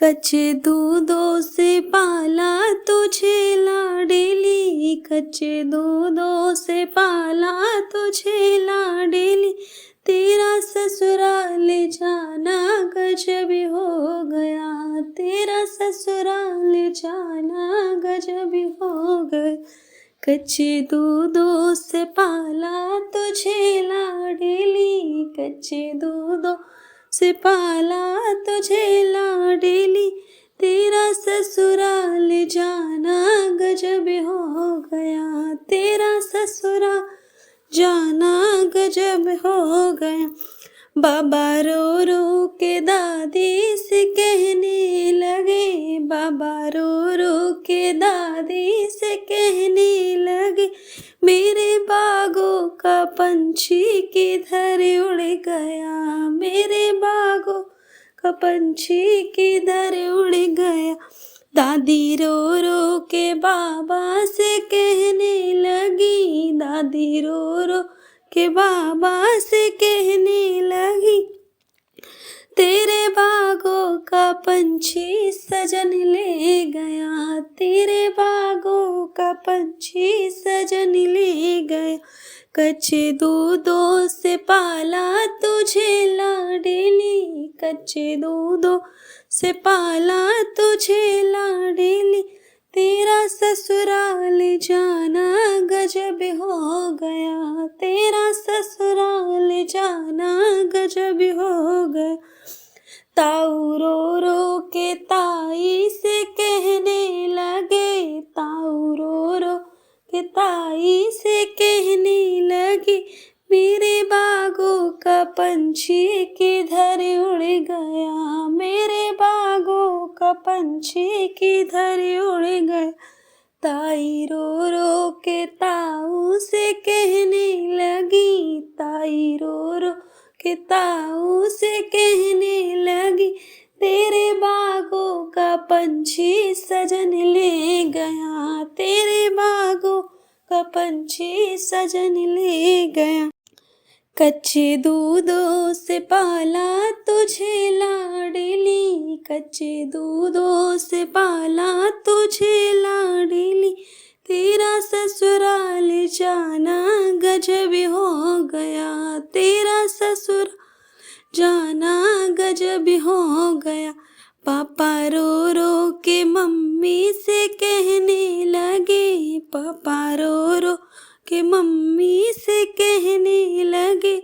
कच्चे दूधों से पाला तुझे लाडली, कच्चे दूधों से पाला तुझे लाडली, तेरा ससुराल जाना गजब हो गया, तेरा ससुराल जाना गजब हो गया। कच्चे दूधों से पाला तुझे लाडली, कच्चे दूधों से पाला तुझे लाडली, तेरा ससुराल जाना गजब हो गया, तेरा ससुराल जाना गजब हो गया। बाबा रो रो के दादी से कहने लगे, बाबा रो रो के दादी से कहने लगे, मेरे बागों का पंछी किधर उड़ गया, मेरे बागों का पंछी किधर उड़ गया। दादी रो रो के बाबा से कहने लगी, दादी रो रो के बाबा से कहने लगी, तेरे बागों का पंछी सजन ले गया, तेरे बागों का पंछी सजन ले गया। कच्चे दूधों से पाला तुझे लाडली, कच्चे दूधों से पाला तुझे लाडली, तेरा ससुराल जाना गजब हो गया, तेरा ससुराल जाना गजब हो गया। ताऊ रो रो के ताई से कहने लगे, ताऊ रो रो के ताई से कहने लगी, मेरे बागों का पंछी किधर उड़ गया, मेरे बागों का पंछी किधर उड़ गया। ताई रो रो के ताऊ से कहने लगी, ताई रो रो के ताऊ से कहने लगी, तेरे बागों का पंछी सजन ले गया, तेरे बागों का पंछी सजन ले गया। कच्चे दूधों से पाला तुझे लाडली, कच्चे दूधों से पाला तुझे लाडली, तेरा ससुराल जाना गजब हो गया, तेरा ससुर जाना गजब हो गया। पापा रो रो के मम्मी से कहने लगे, पापा रो रो के मम्मी से कहने लगे,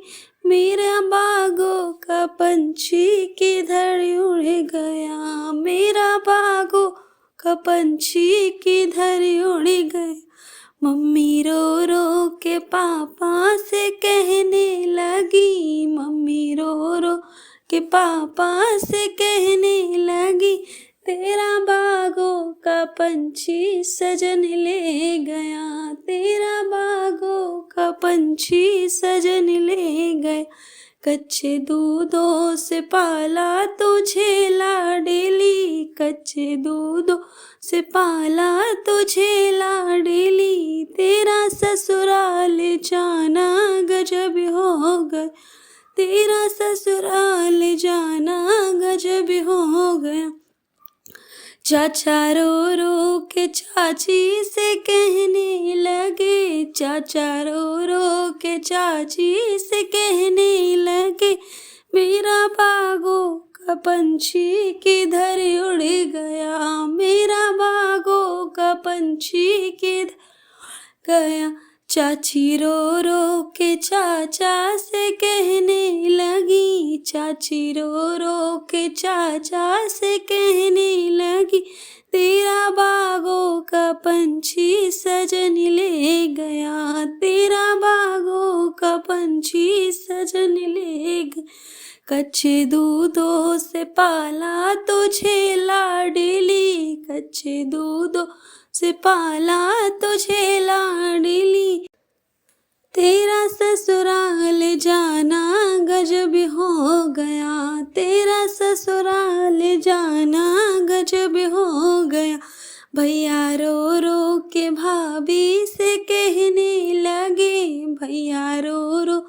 मेरा बागों का पंछी किधर उड़ गया, मेरा बागों का पंछी किधर उड़ गया। मम्मी रो रो के पापा से कहने लगी, मम्मी रो रो के पापा से कहने लगी, तेरा बागों का पंछी सजन ले गया, तेरा बागों का पंछी सजन ले गया। कच्चे दूधों से पाला तुझे लाडली, कच्चे दूधों से पाला तुझे लाडली, तेरा ससुराल जाना गजब हो गया, तेरा ससुराल जाना गजब हो गया। चाचा रो रो के चाची से कहने लगे, चाचा रो रो के चाची से कहने लगे, मेरा बागों का पंछी किधर उड़ गया, मेरा बागों का पंछी किधर गया। चाची रो रो के चाचा से कहने लगी, चाची रो रो के चाचा से कहने लगी, तेरा बागों का पंछी सजन ले गया, तेरा बागों का पंछी सजन ले गया। कच्चे दूधों से पाला तुझे लाडली, कच्चे दूधों से पाला तुझे लाडली, तेरा ससुराल जाना गजब हो गया, तेरा ससुराल जाना गजब हो गया। भैया रो रो के भाभी से कहने लगे, भैया रो रो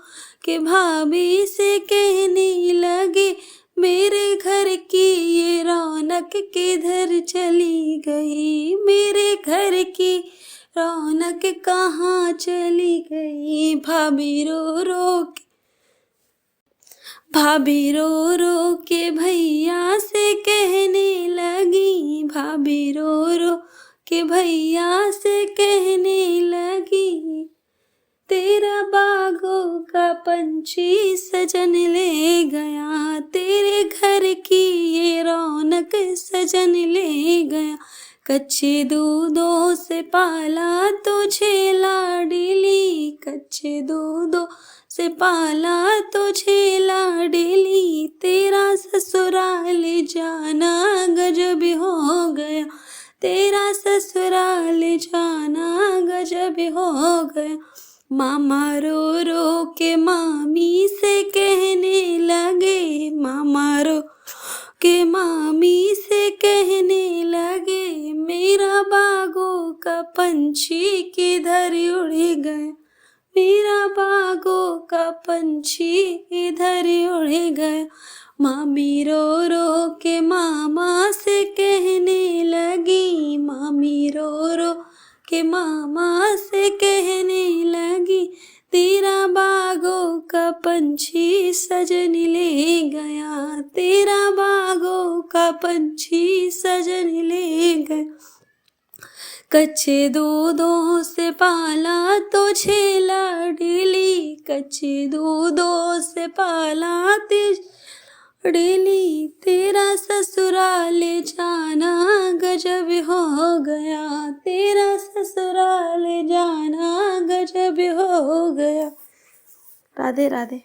के भाभी से कहने लगे, मेरे घर की ये रौनक रौनक किधर चली गई, मेरे घर की रौनक कहाँ चली गई। भाभी रो रो के भैया से कहने लगी, भाभी रो रो के भैया से कहने लगी, तेरा बागों का पंछी सजन ले गया, तेरे घर की ये रौनक सजन ले गया। कच्चे दूधों से पाला तुझे लाडली, कच्चे दूधों से पाला तुझे लाडली, तेरा ससुराल जाना गजब हो गया, तेरा ससुराल जाना गजब हो गया। मामा रो रो के मामी से कहने लगे, मामा रो के मामी से कहने लगे, मेरा बागों का पंछी किधर उड़ गया, मेरा बागों का पंछी इधर उड़ गया। मामी रो रो के मामा से कहने लगी, मामी रो रो के मामा से कहने लगी, तेरा बागों का पंछी सजन ले गया, तेरा बागों का पंछी सजन ले गया। कच्चे दूधों से पाला तुझे लाडली, कच्चे दूधों से पाला तुझे लाडली, तेरा ससुराल जाना गजब हो गया, तेरा ससुराल जाना गजब हो गया। राधे राधे।